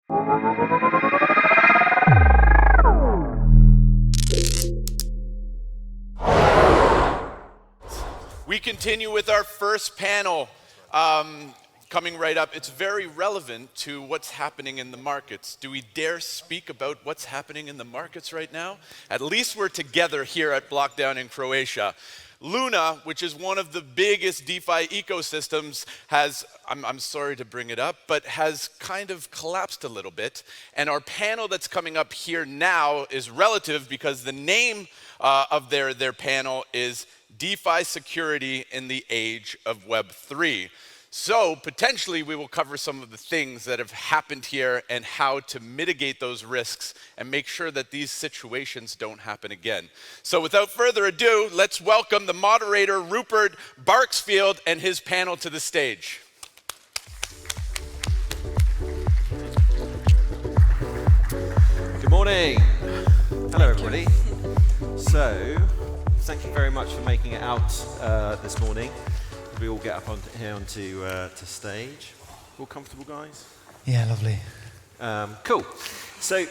We continue with our first panel. Coming right up, it's very relevant to what's happening in the markets. Do we dare speak about what's happening in the markets right now? At least we're together here at BlockDown in Croatia. Luna, which is one of the biggest DeFi ecosystems, has, I'm sorry to bring it up, but has kind of collapsed a little bit. And our panel that's coming up here now is relative because the name of their panel is DeFi Security in the Age of Web3. So potentially we will cover some of the things that have happened here and how to mitigate those risks and make sure that these situations don't happen again. So without further ado, let's welcome the moderator, Rupert Barksfield, and his panel to the stage. Good morning. Hello, everybody. So, thank you very much for making it out this morning. We all get up onto to stage. All comfortable, guys? Yeah, lovely. Cool. So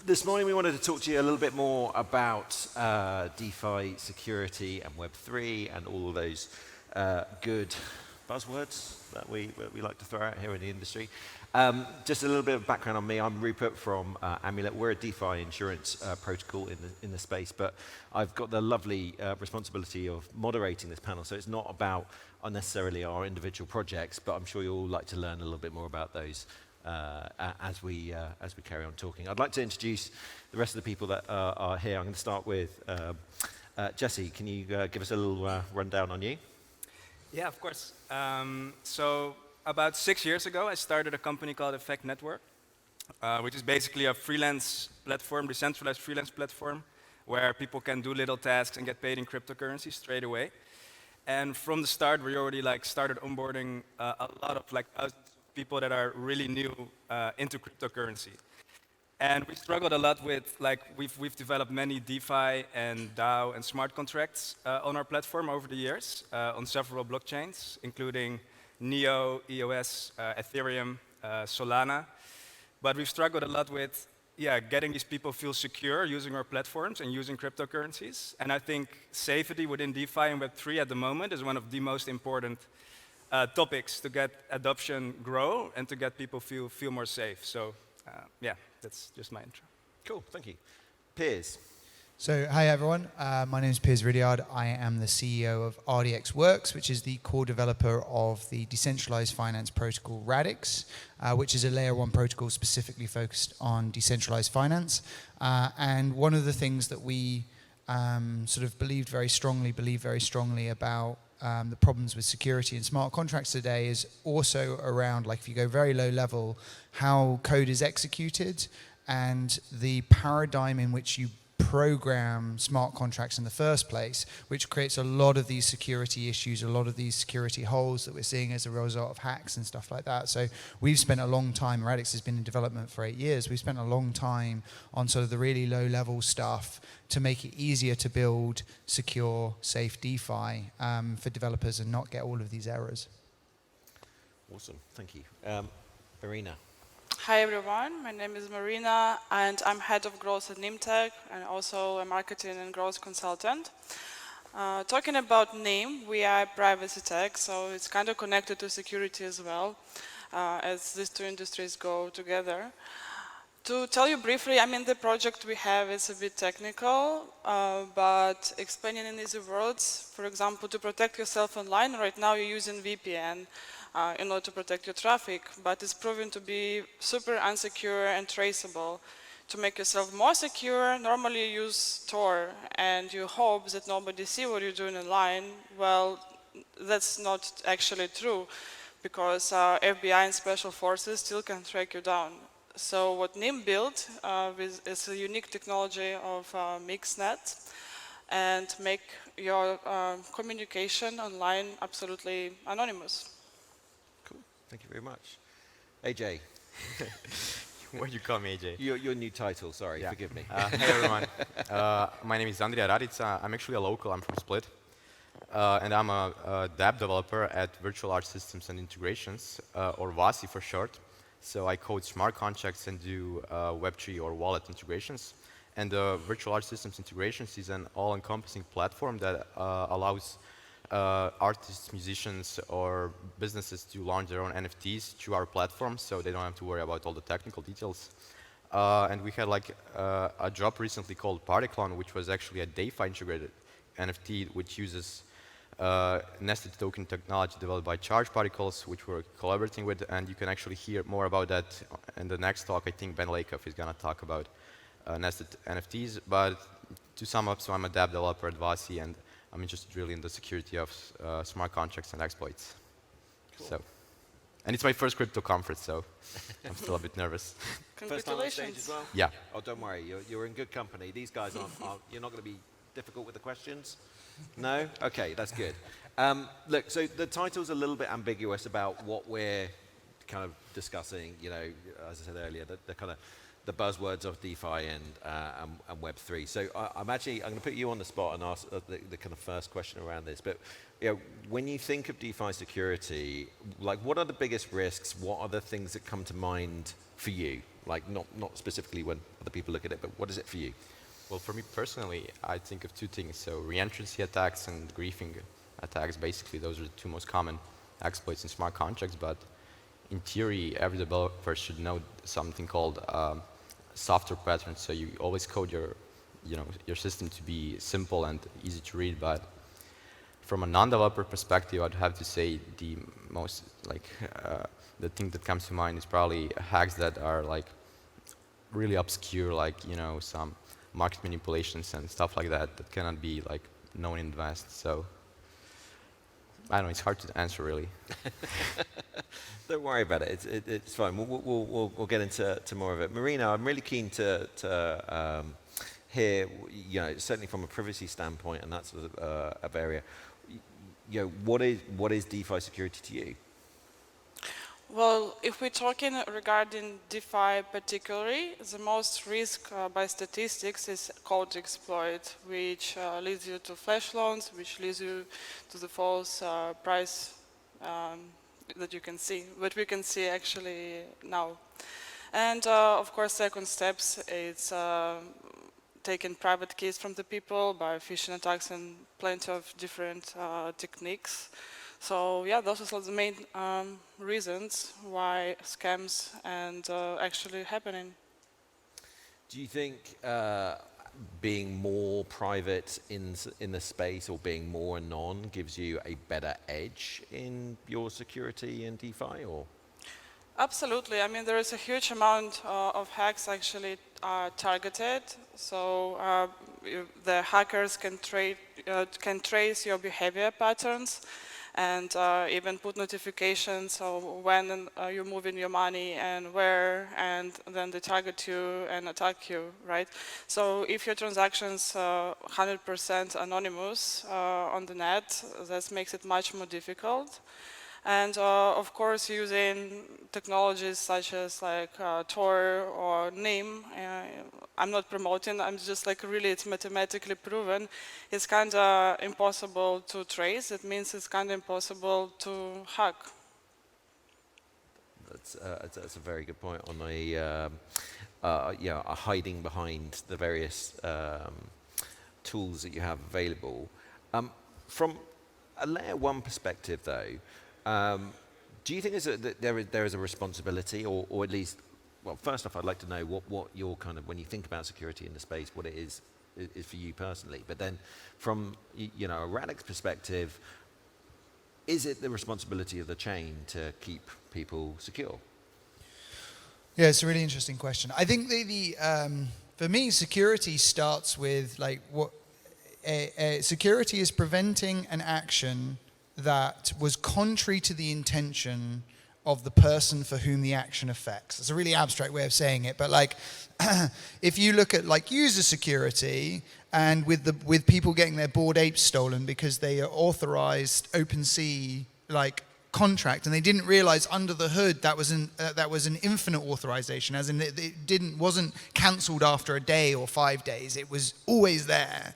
this morning we wanted to talk to you a little bit more about DeFi security and Web3 and all of those good buzzwords that we like to throw out here in the industry. Just a little bit of background on me. I'm Rupert from Amulet. We're a DeFi insurance protocol in the space, but I've got the lovely responsibility of moderating this panel. So it's not about unnecessarily our individual projects, but I'm sure you'll all like to learn a little bit more about those as we carry on talking. I'd like to introduce the rest of the people that are here. I'm going to start with Jesse. Can you give us a little rundown on you? Yeah, of course. So about 6 years ago, I started a company called Effect Network, which is basically a freelance platform, decentralized freelance platform, where people can do little tasks and get paid in cryptocurrency straight away. And from the start, we already started onboarding a lot of thousands of people that are really new into cryptocurrency. And we struggled a lot with, we've developed many DeFi and DAO and smart contracts on our platform over the years on several blockchains, including Neo, EOS, Ethereum, Solana. But we've struggled a lot with getting these people feel secure using our platforms and using cryptocurrencies. And I think safety within DeFi and Web3 at the moment is one of the most important topics to get adoption grow and to get people feel more safe. So that's just my intro. Cool, thank you. Piers. So, hi everyone. My name is Piers Ridyard. I am the CEO of RDX Works, which is the core developer of the decentralized finance protocol Radix, which is a layer 1 protocol specifically focused on decentralized finance. And one of the things that we sort of believe very strongly about the problems with security and smart contracts today is also around, if you go very low level, how code is executed and the paradigm in which you program smart contracts in the first place, which creates a lot of these security issues, a lot of these security holes that we're seeing as a result of hacks and stuff like that. So we've spent a long time, Radix has been in development for 8 years, we've spent a long time on sort of the really low level stuff to make it easier to build secure, safe DeFi for developers and not get all of these errors. Awesome, thank you. Marina. Hi everyone, my name is Marina and I'm head of growth at Nimtech and also a marketing and growth consultant. Talking about NIM, we are privacy tech, so it's kind of connected to security as well, as these two industries go together. To tell you briefly, the project we have is a bit technical, but explaining in easy words, for example, to protect yourself online, right now you're using VPN. In order to protect your traffic, but it's proven to be super unsecure and traceable. To make yourself more secure, normally you use Tor and you hope that nobody sees what you're doing online. Well, that's not actually true because FBI and special forces still can track you down. So what NIM built is a unique technology of MixNet and make your communication online absolutely anonymous. Thank you very much. AJ. Why do you call me AJ? Your new title, sorry, forgive me. Hey everyone. My name is Andrija Radica. I'm actually a local, I'm from Split. And I'm a DApp developer at Virtual Art Systems and Integrations, or VASI for short. So I code smart contracts and do web3 or wallet integrations. And virtual art systems integrations is an all-encompassing platform that allows artists, musicians, or businesses to launch their own NFTs through our platform, so they don't have to worry about all the technical details. And we had like a drop recently called Particlon, which was actually a DeFi integrated NFT, which uses nested token technology developed by Charge Particles, which we're collaborating with, and you can actually hear more about that in the next talk. I think Ben Lakoff is going to talk about nested NFTs, but to sum up, so I'm a DApp developer at Vasi, and I'm interested really in the security of smart contracts and exploits. Cool. So, and it's my first crypto conference, so I'm still a bit nervous. First time on stage as well? Yeah. Oh, don't worry, you're in good company. These guys aren't you're not going to be difficult with the questions? No? Okay, that's good. Look, so the title's a little bit ambiguous about what we're kind of discussing, you know, as I said earlier, the kind of the buzzwords of DeFi and Web3. So I'm going to put you on the spot and ask the kind of first question around this. But you know, when you think of DeFi security, like what are the biggest risks? What are the things that come to mind for you? Like not specifically when other people look at it, but what is it for you? Well, for me personally, I think of two things. So reentrancy attacks and griefing attacks. Basically, those are the two most common exploits in smart contracts. But in theory, every developer should know something called software patterns. So you always code your system to be simple and easy to read. But from a non-developer perspective, I'd have to say the most the thing that comes to mind is probably hacks that are like really obscure, like some market manipulations and stuff like that that cannot be like known in advance. So I don't know, it's hard to answer really. Don't worry about it. It's fine. We'll get into more of it. Marina, I'm really keen to hear, certainly from a privacy standpoint and that sort of area, what is DeFi security to you? Well, if we're talking regarding DeFi particularly, the most risk by statistics is code exploit, which leads you to flash loans, which leads you to the false price that you can see, what we can see actually now. And of course, second steps, it's taking private keys from the people by phishing attacks and plenty of different techniques. So yeah, those are the main reasons why scams and actually happening. Do you think being more private in the space or being more anon gives you a better edge in your security in DeFi, or? Absolutely. I mean, there is a huge amount of hacks actually targeted. So the hackers can trace your behavior patterns and even put notifications of when you're moving your money and where, and then they target you and attack you, right? So if your transactions 100% anonymous on the net, that makes it much more difficult. And of course, using technologies such as like Tor or NIM, I'm not promoting, I'm just like really, it's mathematically proven. It's kind of impossible to trace. It means it's kind of impossible to hack. That's a very good point on hiding behind the various tools that you have available. From a layer one perspective, though, do you think there is a responsibility, or at least, well, first off, I'd like to know what your kind of, when you think about security in the space, what it is for you personally. But then, from a Radix perspective, is it the responsibility of the chain to keep people secure? Yeah, it's a really interesting question. I think for me, security starts with like what security is preventing an action that was contrary to the intention of the person for whom the action affects. It's a really abstract way of saying it, but like, if you look at like user security and with people getting their Bored Apes stolen because they authorized OpenSea like contract and they didn't realize under the hood that was an infinite authorization, as in it wasn't cancelled after a day or 5 days. It was always there,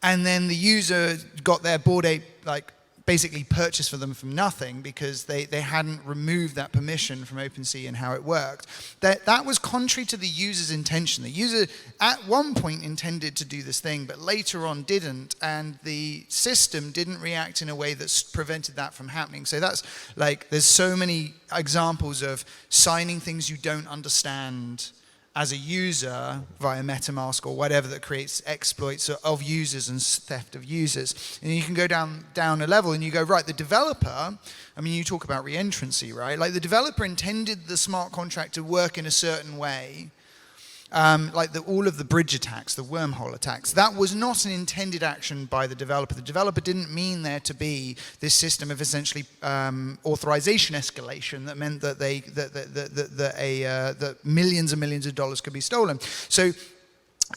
and then the user got their Bored Ape like basically purchased for them from nothing because they hadn't removed that permission from OpenSea and how it worked. That was contrary to the user's intention. The user at one point intended to do this thing, but later on didn't, and the system didn't react in a way that prevented that from happening. So that's like, there's so many examples of signing things you don't understand as a user via MetaMask or whatever that creates exploits of users and theft of users. And you can go down a level and you go, right, the developer, I mean, you talk about reentrancy, right? Like the developer intended the smart contract to work in a certain way, like all of the bridge attacks, the wormhole attacks. That was not an intended action by the developer. The developer didn't mean there to be this system of essentially authorization escalation that meant that that millions and millions of dollars could be stolen. So,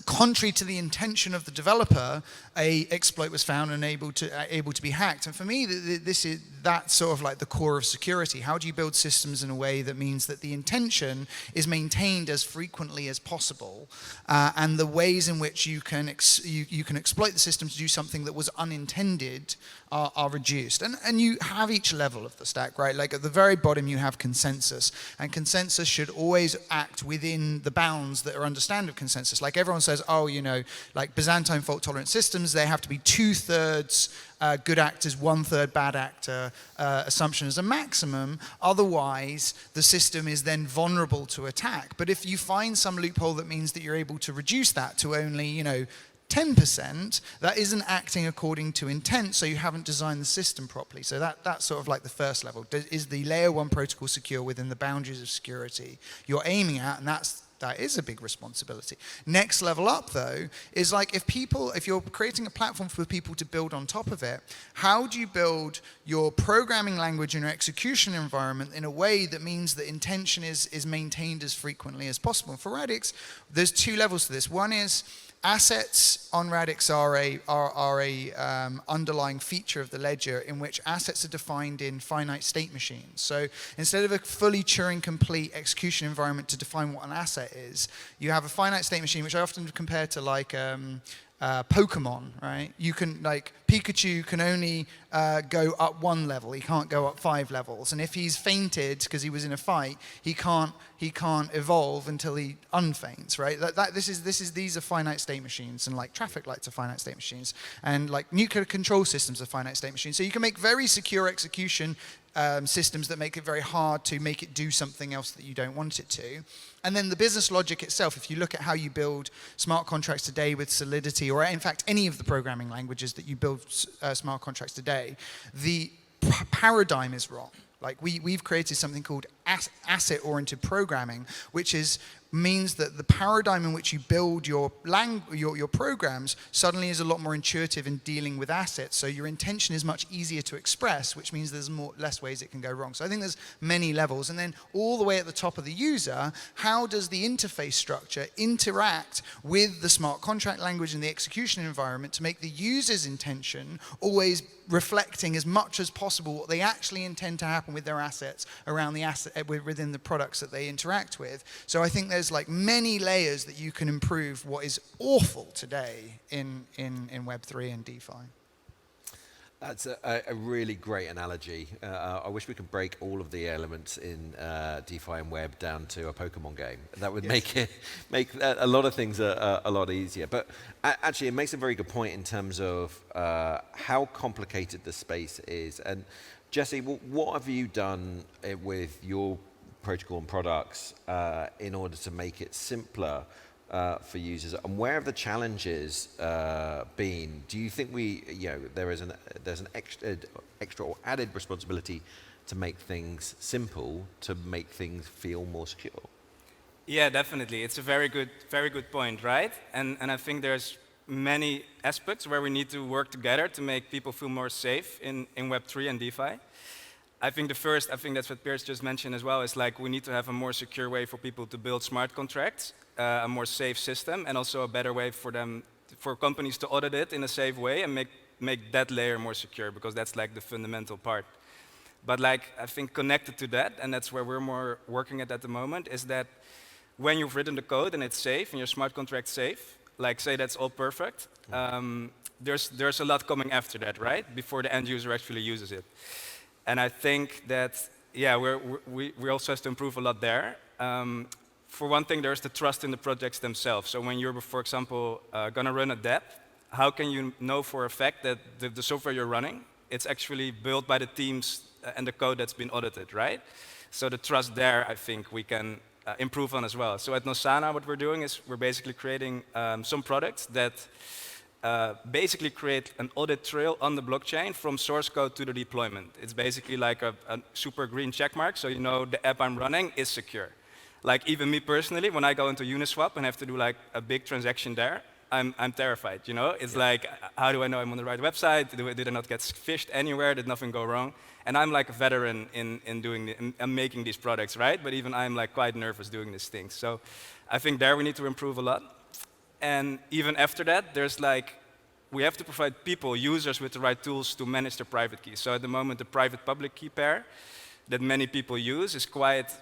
contrary to the intention of the developer, a exploit was found and able to be hacked. And for me, that's sort of like the core of security. How do you build systems in a way that means that the intention is maintained as frequently as possible, and the ways in which you can exploit the system to do something that was unintended are reduced. And you have each level of the stack, right? Like at the very bottom, you have consensus, and consensus should always act within the bounds that are understandable consensus. Like everyone says, oh, you know, like Byzantine fault-tolerant systems, they have to be 2/3 good actors, 1/3 bad actor assumption as a maximum. Otherwise, the system is then vulnerable to attack. But if you find some loophole that means that you're able to reduce that to only, you know, 10%, that isn't acting according to intent, so you haven't designed the system properly. So that's sort of like the first level. Is the layer 1 protocol secure within the boundaries of security you're aiming at? And that is a big responsibility. Next level up, though, is like if you're creating a platform for people to build on top of it, how do you build your programming language and your execution environment in a way that means that intention is maintained as frequently as possible? For Radix, there's 2 levels to this. One is assets on Radix are a underlying feature of the ledger in which assets are defined in finite state machines. So instead of a fully Turing complete execution environment to define what an asset is, you have a finite state machine, which I often compare to like Pokemon, right? You can, like, Pikachu can only go up 1 level. He can't go up 5 levels. And if he's fainted because he was in a fight, he can't evolve until he unfaints, right? These are finite state machines, and like traffic lights are finite state machines, and like nuclear control systems are finite state machines. So you can make very secure execution systems that make it very hard to make it do something else that you don't want it to. And then the business logic itself, if you look at how you build smart contracts today with Solidity, or in fact any of the programming languages that you build smart contracts today, the paradigm is wrong. Like we've created something called asset-oriented programming, which means that the paradigm in which you build your programs suddenly is a lot more intuitive in dealing with assets. So your intention is much easier to express, which means there's less ways it can go wrong. So I think there's many levels. And then all the way at the top of the user, how does the interface structure interact with the smart contract language and the execution environment to make the user's intention always reflecting as much as possible what they actually intend to happen with their assets around the asset within the products that they interact with. So I think there's like many layers that you can improve what is awful today in Web3 and DeFi. That's a really great analogy. I wish we could break all of the elements in DeFi and Web down to a Pokemon game. That would make a lot of things a lot easier. But actually, it makes a very good point in terms of how complicated the space is. And Jesse, what have you done with your protocol and products in order to make it simpler for users, and where have the challenges been? Do you think there's an extra or added responsibility to make things simple, to make things feel more secure? Yeah, definitely. It's a very good point, right? And I think there's many aspects where we need to work together to make people feel more safe in Web3 and DeFi. I think that's what Piers just mentioned as well, is like we need to have a more secure way for people to build smart contracts, a more safe system, and also a better way for companies to audit it in a safe way and make that layer more secure, because that's like the fundamental part. But like I think connected to that, and that's where we're more working at the moment, is that when you've written the code and it's safe and your smart contract's safe, like say that's all perfect, there's a lot coming after that, right? Before the end user actually uses it. And I think that, yeah, we also have to improve a lot there. For one thing, there's the trust in the projects themselves. So when you're, for example, going to run a dev, how can you know for a fact that the software you're running, it's actually built by the teams and the code that's been audited, right? So the trust there, I think we can improve on as well. So at Nosana, what we're doing is we're basically creating some products that basically create an audit trail on the blockchain from source code to the deployment. It's basically like a super green check mark, so you know the app I'm running is secure. Like even me personally, when I go into Uniswap and have to do like a big transaction there, I'm terrified, you know? It's like, how do I know I'm on the right website? Did I not get phished anywhere? Did nothing go wrong? And I'm like a veteran in making these products, right? But even I'm like quite nervous doing these things. So I think there we need to improve a lot. And even after that, there's like, we have to provide people, users, with the right tools to manage their private keys. So at the moment, the private-public key pair that many people use is quite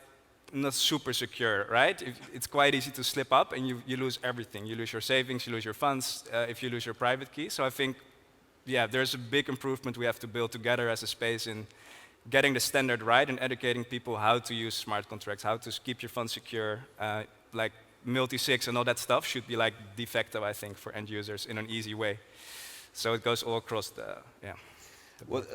not super secure, right? It's quite easy to slip up and you lose everything. You lose your savings, you lose your funds if you lose your private key. So I think, yeah, there's a big improvement we have to build together as a space in getting the standard right and educating people how to use smart contracts, how to keep your funds secure, like multi-sig and all that stuff should be like de facto, I think, for end users in an easy way. So it goes all across the, yeah. Well,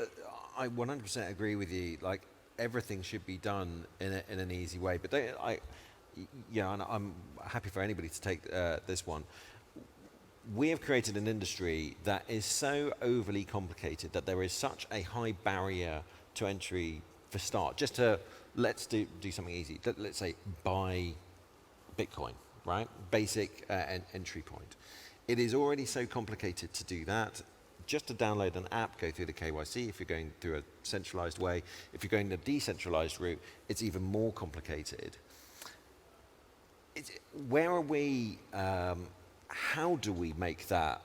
I 100% agree with you. Like, everything should be done in an easy way. But and I'm happy for anybody to take this one. We have created an industry that is so overly complicated that there is such a high barrier to entry for start. Just to, let's do something easy. Let's say buy Bitcoin, right? Basic entry point. It is already so complicated to do that. Just to download an app, go through the KYC, if you're going through a centralized way. If you're going the decentralized route, it's even more complicated. Where are we, how do we make that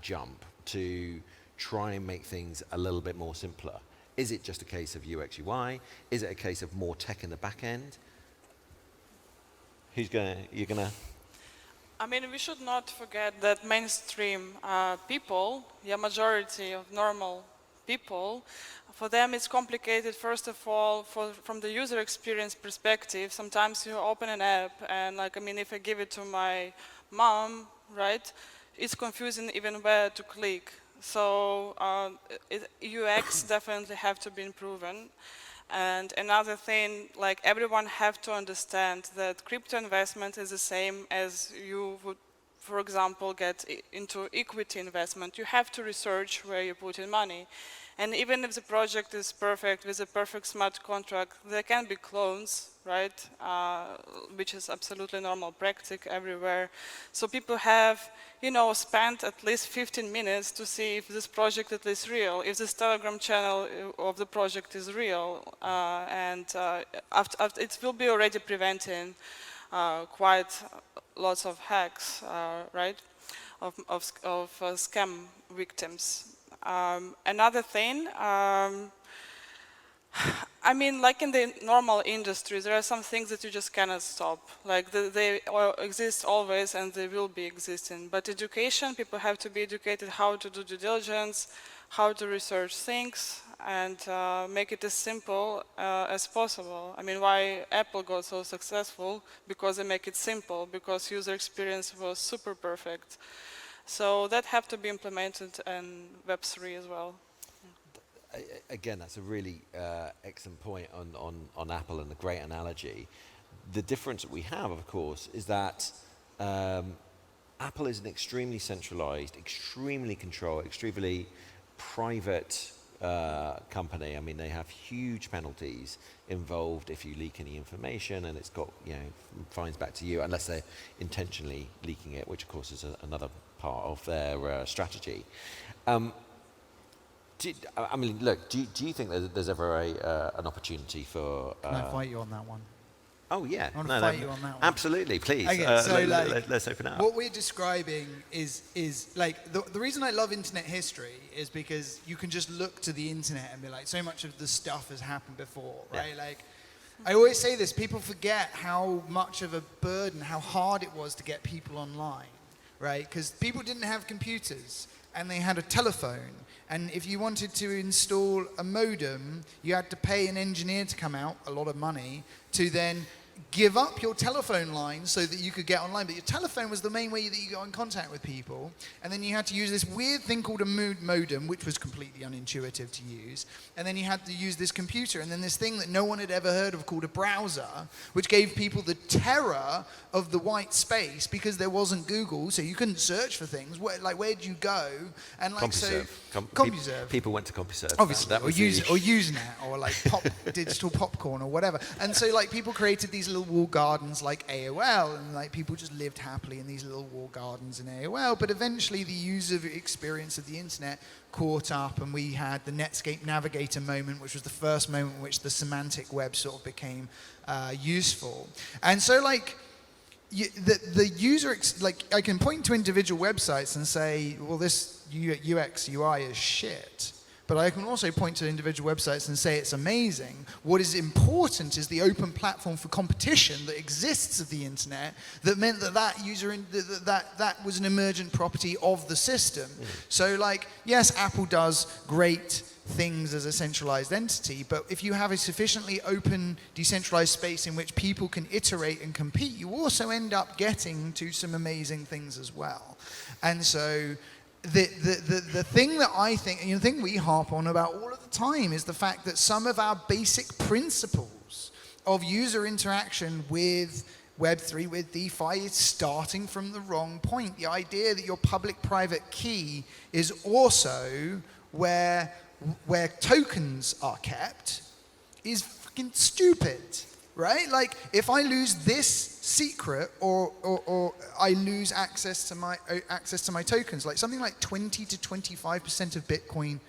jump to try and make things a little bit more simpler? Is it just a case of UX, UI? Is it a case of more tech in the back end? You're gonna? I mean, we should not forget that mainstream people, the majority of normal people, for them it's complicated, first of all, from the user experience perspective. Sometimes you open an app and, like, I mean, if I give it to my mom, right, it's confusing even where to click. So UX definitely have to be improved. And another thing, like, everyone have to understand that crypto investment is the same as you would, for example, get into equity investment. You have to research where you put in money. And even if the project is perfect, with a perfect smart contract, there can be clones, right? Which is absolutely normal practice everywhere. So people have, you know, spent at least 15 minutes to see if this project at least real, if this Telegram channel of the project is real, after it will be already preventing quite lots of hacks, right, of scam victims. Another thing, I mean, like in the normal industry, there are some things that you just cannot stop. Like they exist always and they will be existing. But education, people have to be educated how to do due diligence, how to research things, and make it as simple as possible. I mean, why Apple got so successful? Because they make it simple, because user experience was super perfect. So that have to be implemented in Web3 as well. Again, that's a really excellent point on Apple and a great analogy. The difference that we have, of course, is that Apple is an extremely centralized, extremely controlled, extremely private company. I mean, they have huge penalties involved if you leak any information, and it's got, you know, fines back to you unless they're intentionally leaking it, which of course is another part of their strategy. I mean, look, do you think that there's ever an opportunity for... Can I fight you on that one? Oh, yeah. I want to fight you on that one. Absolutely, please. Okay, so let's open it up. What we're describing is like, the reason I love internet history is because you can just look to the internet and be like, so much of the stuff has happened before, right? Yeah. Like, I always say this, people forget how much of a burden, how hard it was to get people online. right? Because people didn't have computers and they had a telephone. And if you wanted to install a modem, you had to pay an engineer to come out, a lot of money, to then give up your telephone line so that you could get online. But your telephone was the main way that you got in contact with people. And then you had to use this weird thing called a modem, which was completely unintuitive to use. And then you had to use this computer. And then this thing that no one had ever heard of called a browser, which gave people the terror of the white space because there wasn't Google, so you couldn't search for things. Where'd you go? And like CompuServe. CompuServe. People went to CompuServe. Obviously, That or was the- Usenet, or like digital popcorn or whatever. And so like people created these little wall gardens like AOL, and like people just lived happily in these little wall gardens in AOL. But eventually the user experience of the internet caught up, and we had the Netscape Navigator moment, which was the first moment in which the semantic web sort of became useful. And so like the user, like I can point to individual websites and say, well, this UX, UI is shit. But I can also point to individual websites and say it's amazing. What is important is the open platform for competition that exists of the internet that meant that was an emergent property of the system. So like, yes, Apple does great things as a centralized entity, but if you have a sufficiently open, decentralized space in which people can iterate and compete, you also end up getting to some amazing things as well. And so the thing that I think, and the thing we harp on about all of the time, is the fact that some of our basic principles of user interaction with Web3, with DeFi, is starting from the wrong point. The idea that your public-private key is also where tokens are kept is fucking stupid, right? Like, if I lose this secret, or I lose access to my tokens, like something like 20 to 25% of Bitcoin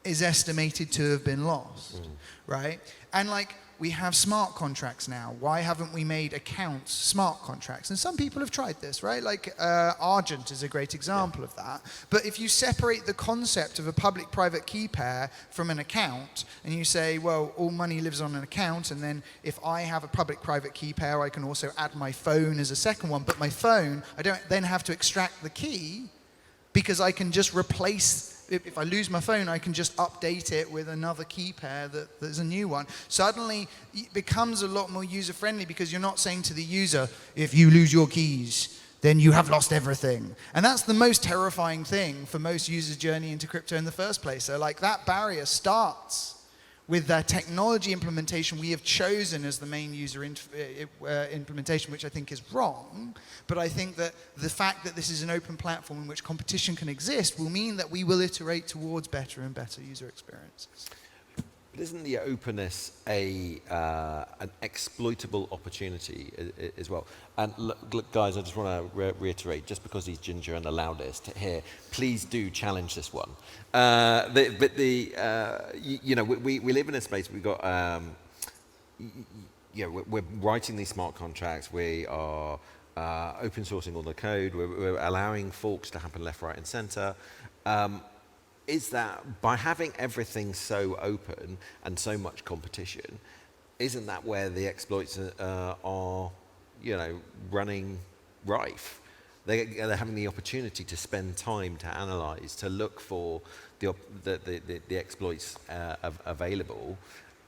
is estimated to have been lost, right? And like, we have smart contracts now. Why haven't we made accounts smart contracts? And some people have tried this, right? Like Argent is a great example of that. But if you separate the concept of a public-private key pair from an account, and you say, well, all money lives on an account, and then if I have a public-private key pair, I can also add my phone as a second one. But my phone, I don't then have to extract the key, because I can just replace. If I lose my phone, I can just update it with another key pair that's a new one. Suddenly, it becomes a lot more user-friendly, because you're not saying to the user, if you lose your keys, then you have lost everything. And that's the most terrifying thing for most users' journey into crypto in the first place. So like, that barrier starts with that technology implementation we have chosen as the main user implementation, which I think is wrong. But I think that the fact that this is an open platform in which competition can exist will mean that we will iterate towards better and better user experiences. But isn't the openness an exploitable opportunity as well? And look, guys, I just want to reiterate, just because he's ginger and the loudest here, please do challenge this one. You know, we live in a space, we've got, we're writing these smart contracts, we are open sourcing all the code, we're allowing forks to happen left, right, and center. Is that by having everything so open and so much competition, isn't that where the exploits are, you know, running rife? They're having the opportunity to spend time to analyze, to look for the exploits available,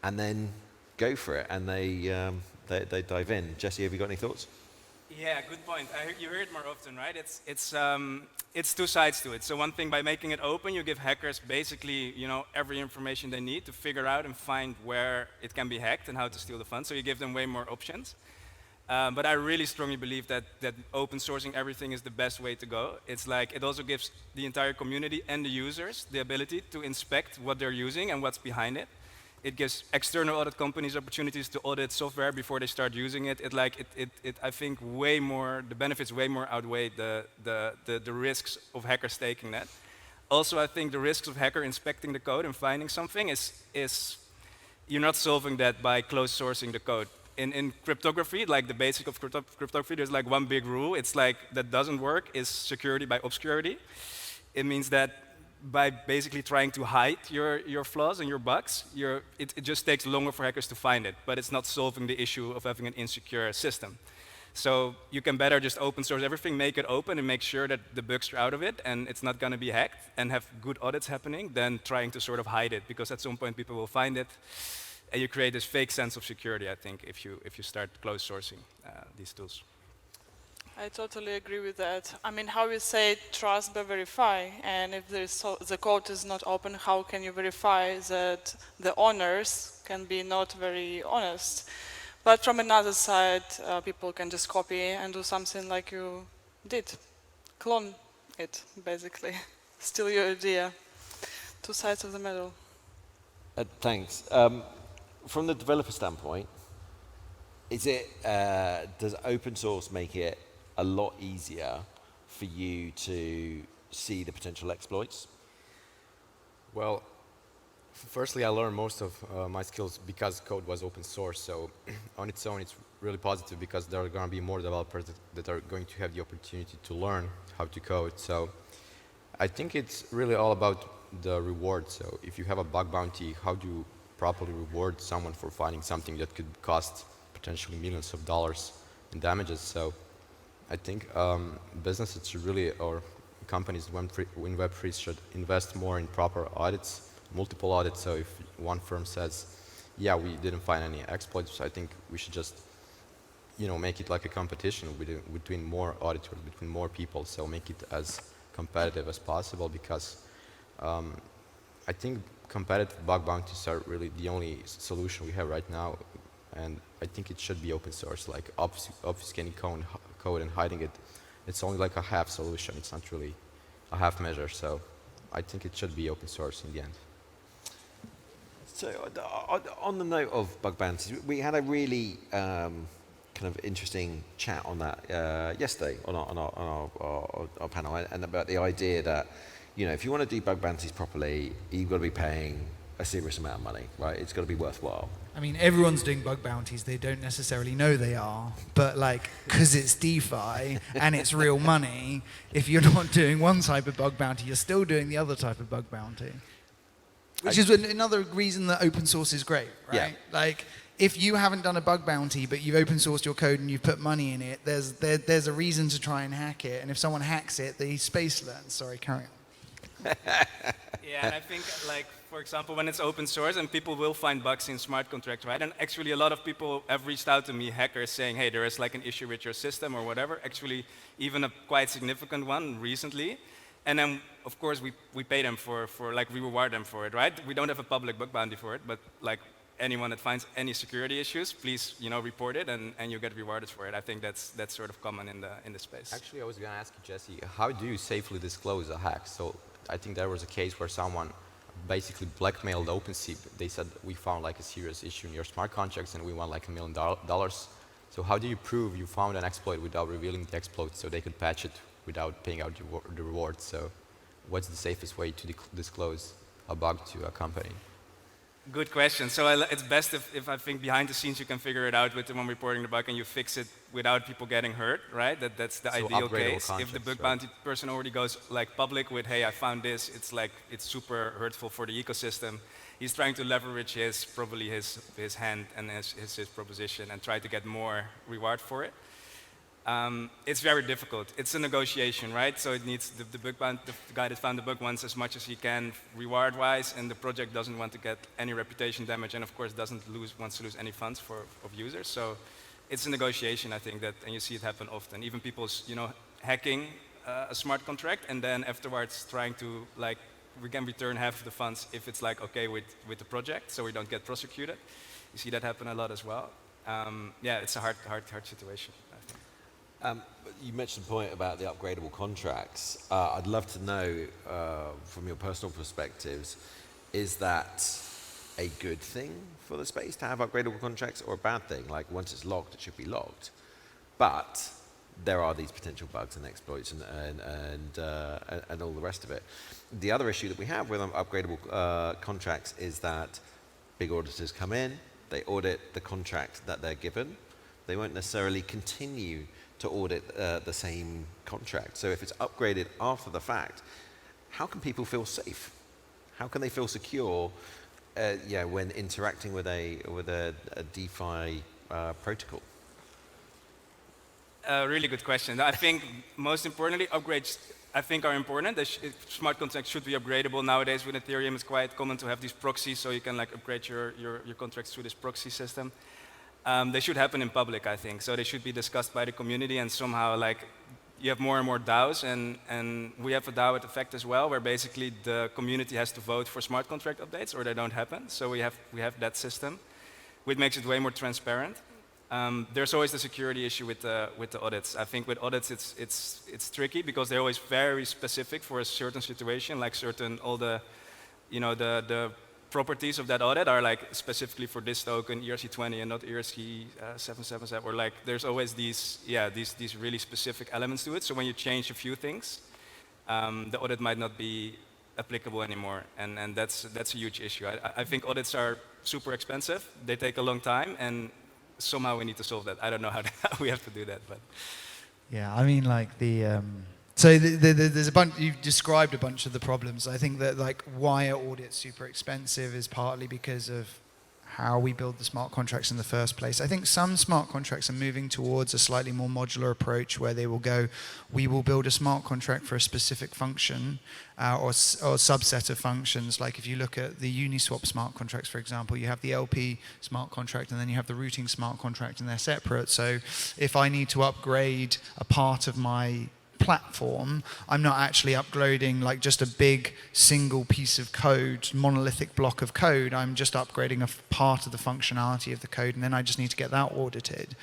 and then go for it. And they dive in. Jesse, have you got any thoughts? Yeah, good point. You hear it more often, right? It's two sides to it. So one thing, by making it open, you give hackers basically, you know, every information they need to figure out and find where it can be hacked and how to steal the funds. So you give them way more options. But I really strongly believe that open sourcing everything is the best way to go. It's like, it also gives the entire community and the users the ability to inspect what they're using and what's behind it. It gives external audit companies opportunities to audit software before they start using it. I think way more, the benefits way more outweigh the risks of hackers taking that. Also, I think the risks of hacker inspecting the code and finding something is you're not solving that by closed sourcing the code. In cryptography, like the basic of cryptography, there's like one big rule. It's like, that doesn't work, is security by obscurity. It means that by basically trying to hide your flaws and your bugs, it just takes longer for hackers to find it, but it's not solving the issue of having an insecure system. So you can better just open source everything, make it open, and make sure that the bugs are out of it, and it's not going to be hacked, and have good audits happening, than trying to sort of hide it, because at some point people will find it, and you create this fake sense of security, I think, if you start closed sourcing these tools. I totally agree with that. I mean, how we say trust but verify, and if the code is not open, how can you verify that the owners can be not very honest? But from another side, people can just copy and do something like you did. Clone it, basically. Steal your idea. Two sides of the medal. Thanks. From the developer standpoint, does open source make it a lot easier for you to see the potential exploits? Well, firstly, I learned most of my skills because code was open source. So on its own, it's really positive because there are going to be more developers that are going to have the opportunity to learn how to code. So I think it's really all about the reward. So if you have a bug bounty, how do you properly reward someone for finding something that could cost potentially millions of dollars in damages? So I think businesses should really, or companies in Web3 should invest more in proper audits, multiple audits. So if one firm says, yeah, we didn't find any exploits, I think we should just, make it like a competition between more auditors, between more people. So make it as competitive as possible, because I think competitive bug bounties are really the only solution we have right now. And I think it should be open source, like obfuscating code and hiding it. It's only like a half solution. It's not really a half measure. So I think it should be open source in the end. So on the note of bug bounties, we had a really kind of interesting chat on that yesterday on our panel, and about the idea that, if you want to do bug bounties properly, you've got to be paying a serious amount of money, right? It's got to be worthwhile. I mean, everyone's doing bug bounties. They don't necessarily know they are, but because it's DeFi and it's real money, if you're not doing one type of bug bounty, you're still doing the other type of bug bounty. Which is another reason that open source is great, right? Yeah. If you haven't done a bug bounty, but you've open sourced your code and you've put money in it, there's a reason to try and hack it. And if someone hacks it, they space learn. Sorry, carry on. Yeah, and I think, for example, when it's open source and people will find bugs in smart contracts, right? And actually a lot of people have reached out to me, hackers, saying, hey, there is an issue with your system or whatever. Actually, even a quite significant one recently. And then, of course, we pay them we reward them for it, right? We don't have a public bug bounty for it, but anyone that finds any security issues, please, report it, and you get rewarded for it. I think that's sort of common in the space. Actually, I was going to ask you, Jesse, how do you safely disclose a hack? So I think there was a case where someone basically blackmailed OpenSea. They said, we found a serious issue in your smart contracts and we want $1 million. So how do you prove you found an exploit without revealing the exploit so they could patch it without paying out the reward? So what's the safest way to disclose a bug to a company? Good question. So it's best if I think behind the scenes you can figure it out with the one reporting the bug and you fix it without people getting hurt, right? That's the ideal case. If the bug bounty person already goes public with, hey, I found this, it's super hurtful for the ecosystem. He's trying to leverage probably his hand and his proposition and try to get more reward for it. It's very difficult. It's a negotiation, right? So it needs the guy that found the bug wants as much as he can reward-wise, and the project doesn't want to get any reputation damage, and of course wants to lose any funds of users. So it's a negotiation, I think, and you see it happen often. Even people, hacking a smart contract, and then afterwards trying to we can return half of the funds if it's okay with the project, so we don't get prosecuted. You see that happen a lot as well. Yeah, it's a hard situation, I think. You mentioned the point about the upgradable contracts. I'd love to know, from your personal perspectives, is that a good thing for the space to have upgradable contracts, or a bad thing? Once it's logged, it should be logged. But there are these potential bugs and exploits and all the rest of it. The other issue that we have with upgradable contracts is that big auditors come in, they audit the contract that they're given. They won't necessarily continue to audit the same contract. So if it's upgraded after the fact, how can people feel safe? How can they feel secure when interacting with a DeFi protocol? A really good question. I think most importantly, upgrades I think are important. Smart contracts should be upgradable. Nowadays with Ethereum, it's quite common to have these proxies, so you can like upgrade your contracts through this proxy system. They should happen in public, I think. So they should be discussed by the community, and somehow like you have more and more DAOs, and we have a DAO at Effect as well, where basically the community has to vote for smart contract updates, or they don't happen. So we have that system, which makes it way more transparent. There's always the security issue with the audits. I think with audits it's tricky because they're always very specific for a certain situation, like all the the properties of that audit are like specifically for this token ERC20 and not ERC777, or like there's always these really specific elements to it. So when you change a few things, the audit might not be applicable anymore, and that's a huge issue. I think audits are super expensive. They take a long time, and somehow we need to solve that. I don't know how we have to do that, but yeah, I mean, like so there's a bunch. You've described a bunch of the problems. I think that like why are audits super expensive is partly because of how we build the smart contracts in the first place. I think some smart contracts are moving towards a slightly more modular approach where they will go, we will build a smart contract for a specific function or subset of functions. Like if you look at the Uniswap smart contracts, for example, you have the LP smart contract and then you have the routing smart contract, and they're separate. So if I need to upgrade a part of my platform, I'm not actually uploading like just a big single piece of code, monolithic block of code. I'm just upgrading a part of the functionality of the code, and then I just need to get that audited.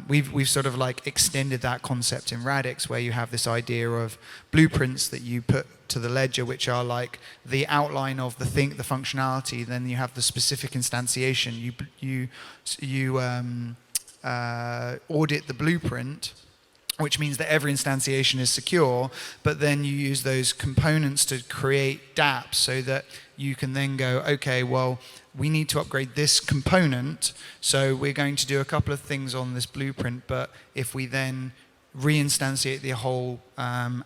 We've sort of like extended that concept in Radix, where you have this idea of blueprints that you put to the ledger, which are like the outline of the functionality. Then you have the specific instantiation. You audit the blueprint, which means that every instantiation is secure, but then you use those components to create dApps so that you can then go, okay, well, we need to upgrade this component, so we're going to do a couple of things on this blueprint, but if we then reinstantiate the whole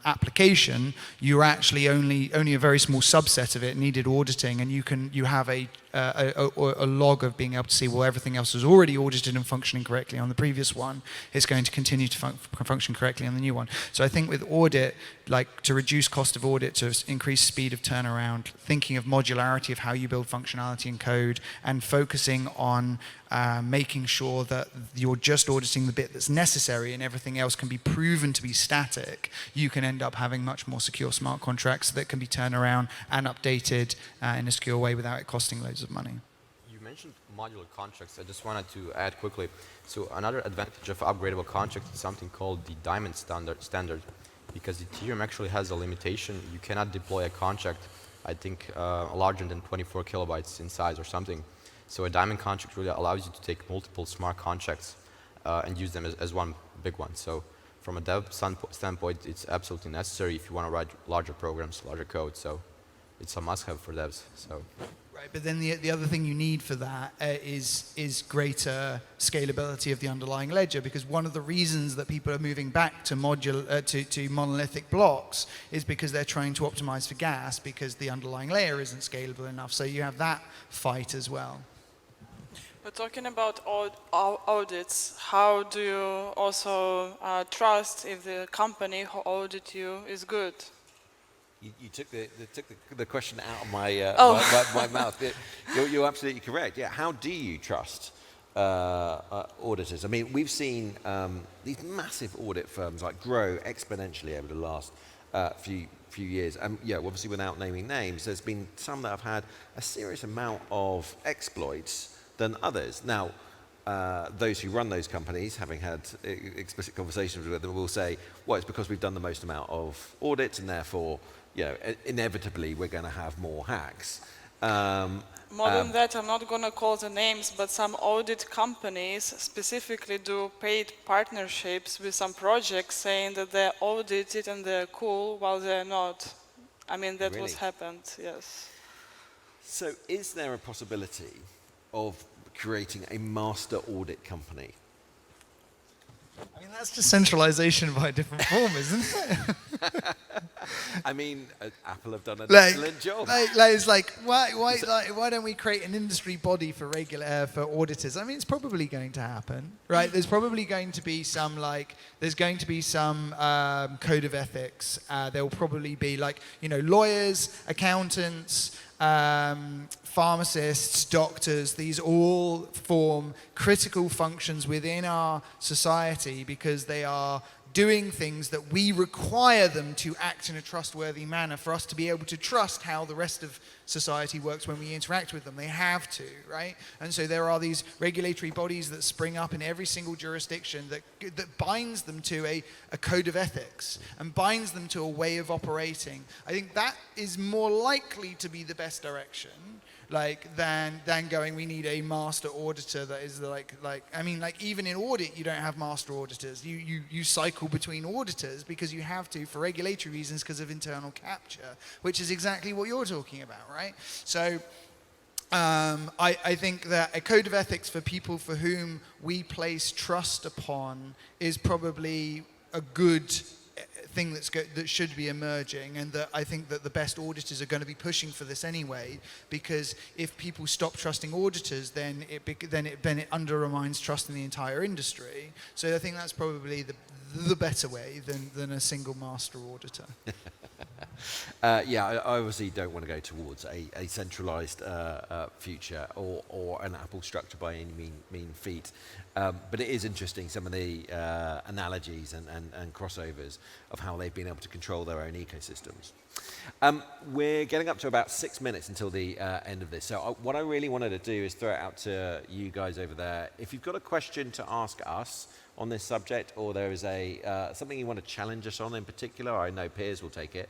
application, you're actually only a very small subset of it needed auditing, and you have a log of being able to see, well, everything else is already audited and functioning correctly on the previous one. It's going to continue to function correctly on the new one. So I think with audit, like to reduce cost of audit, to increase speed of turnaround, thinking of modularity of how you build functionality in code, and focusing on making sure that you're just auditing the bit that's necessary and everything else can be proven to be static, you can end up having much more secure smart contracts that can be turned around and updated in a secure way without it costing loads of money. You mentioned modular contracts. I just wanted to add quickly. So another advantage of upgradable contracts is something called the Diamond standard, because Ethereum actually has a limitation. You cannot deploy a contract, I think, larger than 24 kilobytes in size or something. So a Diamond contract really allows you to take multiple smart contracts and use them as one big one. So from a dev standpoint, it's absolutely necessary if you want to write larger programs, larger code. So it's a must-have for devs. So. Right, but then the other thing you need for that is greater scalability of the underlying ledger, because one of the reasons that people are moving back to to monolithic blocks is because they're trying to optimize for gas, because the underlying layer isn't scalable enough. So you have that fight as well. But talking about audits, how do you also trust if the company who audits you is good? You took the question out of my my mouth. You're absolutely correct. Yeah, how do you trust auditors? I mean, we've seen these massive audit firms like grow exponentially over the last few years. And yeah, obviously without naming names, there's been some that have had a serious amount of exploits than others. Now, those who run those companies, having had explicit conversations with them, will say, well, it's because we've done the most amount of audits, and therefore, you know, inevitably we're going to have more hacks. More than that, I'm not going to call the names, but some audit companies specifically do paid partnerships with some projects saying that they're audited and they're cool while they're not. I mean, that Really? was happened, yes. So is there a possibility of creating a master audit company? I mean, that's just centralization by a different form, isn't it? I mean, Apple have done an Like, excellent job. it's like why don't we create an industry body for for auditors? I mean, it's probably going to happen, right? There's probably going to be some code of ethics. There will probably be lawyers, accountants, pharmacists, doctors. These all form critical functions within our society because they are doing things that we require them to act in a trustworthy manner for us to be able to trust how the rest of society works when we interact with them. They have to, right? And so there are these regulatory bodies that spring up in every single jurisdiction that binds them to a code of ethics and binds them to a way of operating. I think that is more likely to be the best direction. Than going, we need a master auditor that is even in audit you don't have master auditors. You cycle between auditors because you have to for regulatory reasons because of internal capture, which is exactly what you're talking about, right? So I think that a code of ethics for people for whom we place trust upon is probably a good thing that should be emerging, and that I think that the best auditors are going to be pushing for this anyway, because if people stop trusting auditors, then it undermines trust in the entire industry. So I think that's probably the better way than a single master auditor. Yeah, I obviously don't want to go towards a centralized future or an Apple structure by any mean feat. But it is interesting, some of the analogies and crossovers of how they've been able to control their own ecosystems. We're getting up to about 6 minutes until the end of this. So what I really wanted to do is throw it out to you guys over there. If you've got a question to ask us on this subject, or there is something you want to challenge us on in particular, I know Piers will take it.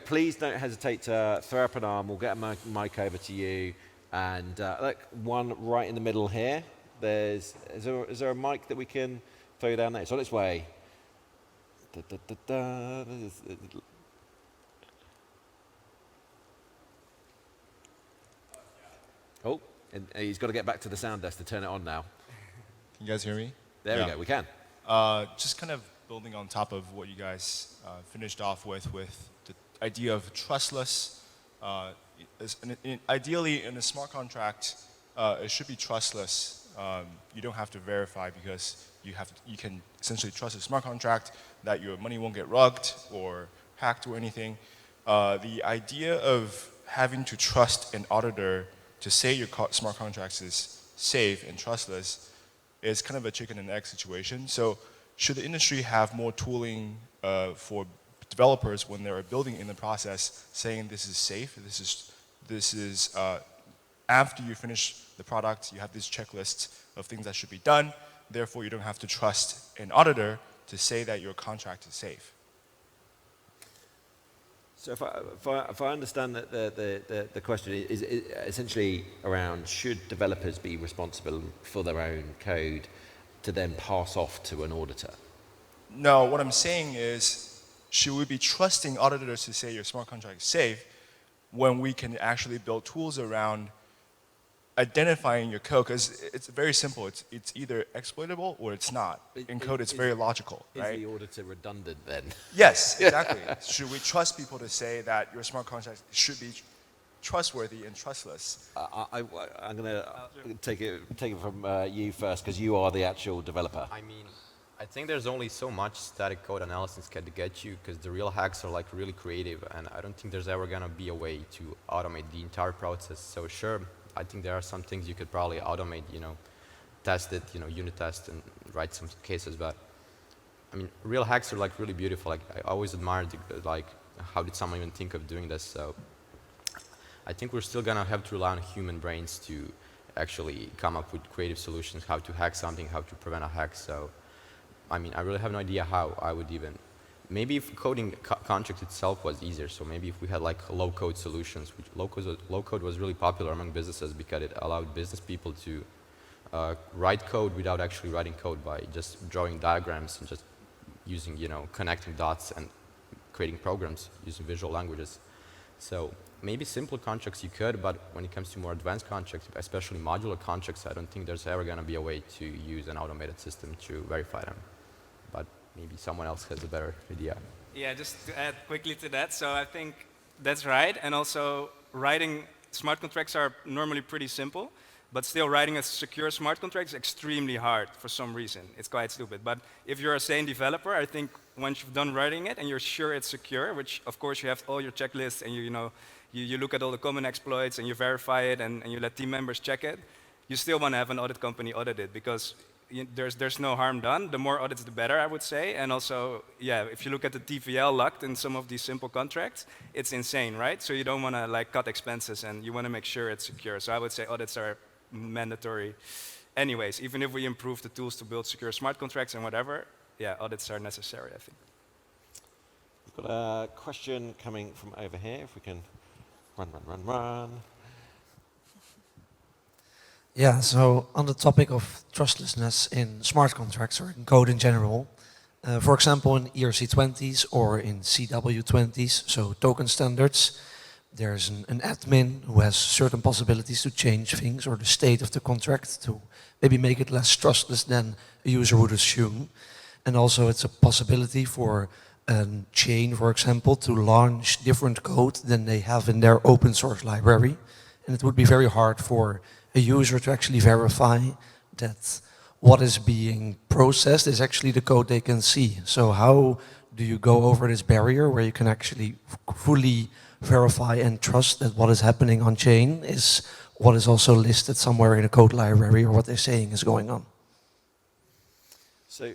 Please don't hesitate to throw up an arm. We'll get a mic over to you. And look, one right in the middle here. Is there a mic that we can throw down there? It's on its way. Oh, and he's got to get back to the sound desk to turn it on now. Can you guys hear me? There we go, we can. Just kind of building on top of what you guys finished off with the idea of trustless. Ideally, in a smart contract, it should be trustless. You don't have to verify because you can essentially trust a smart contract that your money won't get rugged or hacked or anything. The idea of having to trust an auditor to say your smart contract is safe and trustless is kind of a chicken and egg situation. So should the industry have more tooling for developers when they're building in the process, saying this is safe, this is after you finish the product, you have this checklist of things that should be done, therefore you don't have to trust an auditor to say that your contract is safe. So if I understand that the question is essentially around, should developers be responsible for their own code to then pass off to an auditor? No, what I'm saying is, should we be trusting auditors to say your smart contract is safe when we can actually build tools around identifying your code? Because it's very simple. It's either exploitable or it's not. In code, it's very logical, right? Is the auditor redundant then? Yes, exactly. Should we trust people to say that your smart contract should be trustworthy and trustless? I'm going to take it from you first, because you are the actual developer. I mean, I think there's only so much static code analysis can get you, because the real hacks are like really creative, and I don't think there's ever going to be a way to automate the entire process. So sure, I think there are some things you could probably automate, test it, unit test and write some cases, but I mean, real hacks are like really beautiful. Like, I always admired how did someone even think of doing this? So I think we're still gonna have to rely on human brains to actually come up with creative solutions, how to hack something, how to prevent a hack. So I mean, I really have no idea how I would even, maybe if coding contract itself was easier, so maybe if we had like low-code solutions, which low-code was really popular among businesses because it allowed business people to write code without actually writing code, by just drawing diagrams and just using, connecting dots and creating programs using visual languages. So maybe simple contracts you could, but when it comes to more advanced contracts, especially modular contracts, I don't think there's ever going to be a way to use an automated system to verify them. But maybe someone else has a better idea. Yeah, just to add quickly to that, so I think that's right, and also writing smart contracts are normally pretty simple, but still writing a secure smart contract is extremely hard for some reason. It's quite stupid, but if you're a sane developer, I think once you've done writing it and you're sure it's secure, which of course you have all your checklists and you look at all the common exploits and you verify it and you let team members check it, you still want to have an audit company audit it because there's no harm done. The more audits, the better, I would say. And also, yeah, if you look at the TVL locked in some of these simple contracts, it's insane, right? So you don't want to like cut expenses and you want to make sure it's secure. So I would say audits are mandatory anyways. Even if we improve the tools to build secure smart contracts and whatever, yeah, audits are necessary, I think. We've got a question coming from over here. If we can run. Yeah, so on the topic of trustlessness in smart contracts or in code in general, for example, in ERC20s or in CW20s, so token standards, there's an admin who has certain possibilities to change things or the state of the contract to maybe make it less trustless than a user would assume. And also it's a possibility for a chain, for example, to launch different code than they have in their open source library. And it would be very hard for a user to actually verify that what is being processed is actually the code they can see. So how do you go over this barrier where you can actually fully verify and trust that what is happening on chain is what is also listed somewhere in a code library or what they're saying is going on? So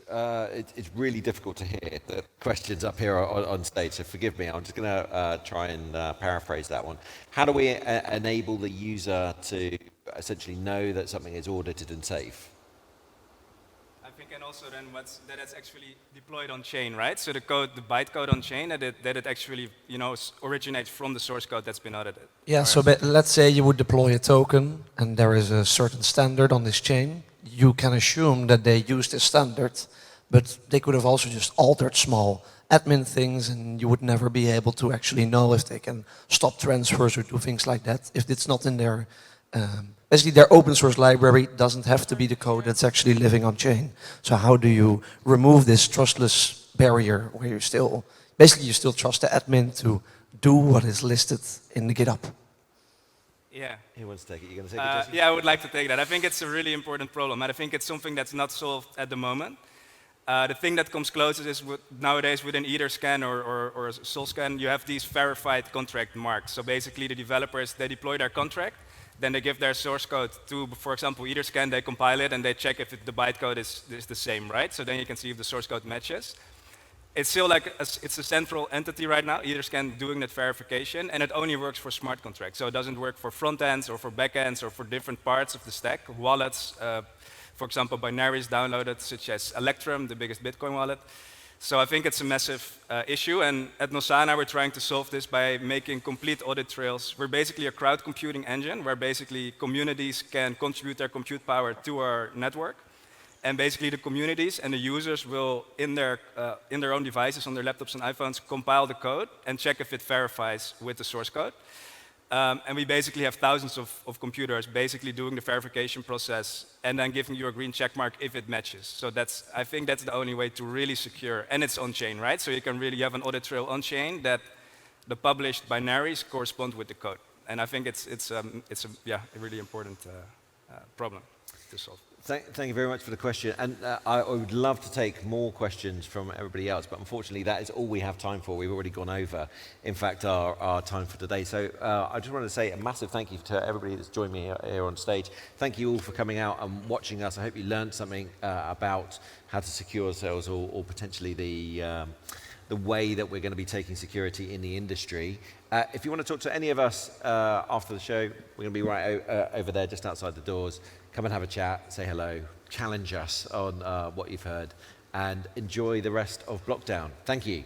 it's really difficult to hear the questions up here on stage, so forgive me. I'm just going to try and paraphrase that one. How do we enable the user to essentially know that something is audited and safe? I think, and also then that it's actually deployed on chain, right? So the code, the bytecode on chain, that it actually originates from the source code that's been audited. Yeah, so let's say you would deploy a token and there is a certain standard on this chain. You can assume that they use this standard, but they could have also just altered small admin things and you would never be able to actually know if they can stop transfers or do things like that. If it's not in their, basically their open source library doesn't have to be the code that's actually living on chain. So how do you remove this trustless barrier where you still, basically you still trust the admin to do what is listed in the GitHub? Yeah. Who wants to take it? You going to take it, Jesse? Yeah, I would like to take that. I think it's a really important problem, and I think it's something that's not solved at the moment. The thing that comes closest is nowadays within either scan or SolScan, you have these verified contract marks. So basically the developers, they deploy their contract, then they give their source code to, for example, either scan, they compile it and they check if the bytecode is the same, right? So then you can see if the source code matches. It's still like it's a central entity right now, Etherscan doing that verification, and it only works for smart contracts. So it doesn't work for front ends or for back ends or for different parts of the stack. Wallets, for example, binaries downloaded, such as Electrum, the biggest Bitcoin wallet. So I think it's a massive issue, and at Nosana we're trying to solve this by making complete audit trails. We're basically a crowd computing engine where basically communities can contribute their compute power to our network. And basically the communities and the users will, in their own devices, on their laptops and iPhones, compile the code and check if it verifies with the source code. And we basically have thousands of computers basically doing the verification process and then giving you a green check mark if it matches. So I think that's the only way to really secure, and it's on-chain, right? So you can really have an audit trail on-chain that the published binaries correspond with the code. And I think it's a really important problem to solve. Thank you very much for the question. And I would love to take more questions from everybody else, but unfortunately that is all we have time for. We've already gone over, in fact, our time for today. So I just want to say a massive thank you to everybody that's joined me here on stage. Thank you all for coming out and watching us. I hope you learned something about how to secure ourselves or potentially the way that we're going to be taking security in the industry. If you want to talk to any of us after the show, we're going to be right over there just outside the doors. Come and have a chat, say hello, challenge us on what you've heard, and enjoy the rest of BlockDown. Thank you.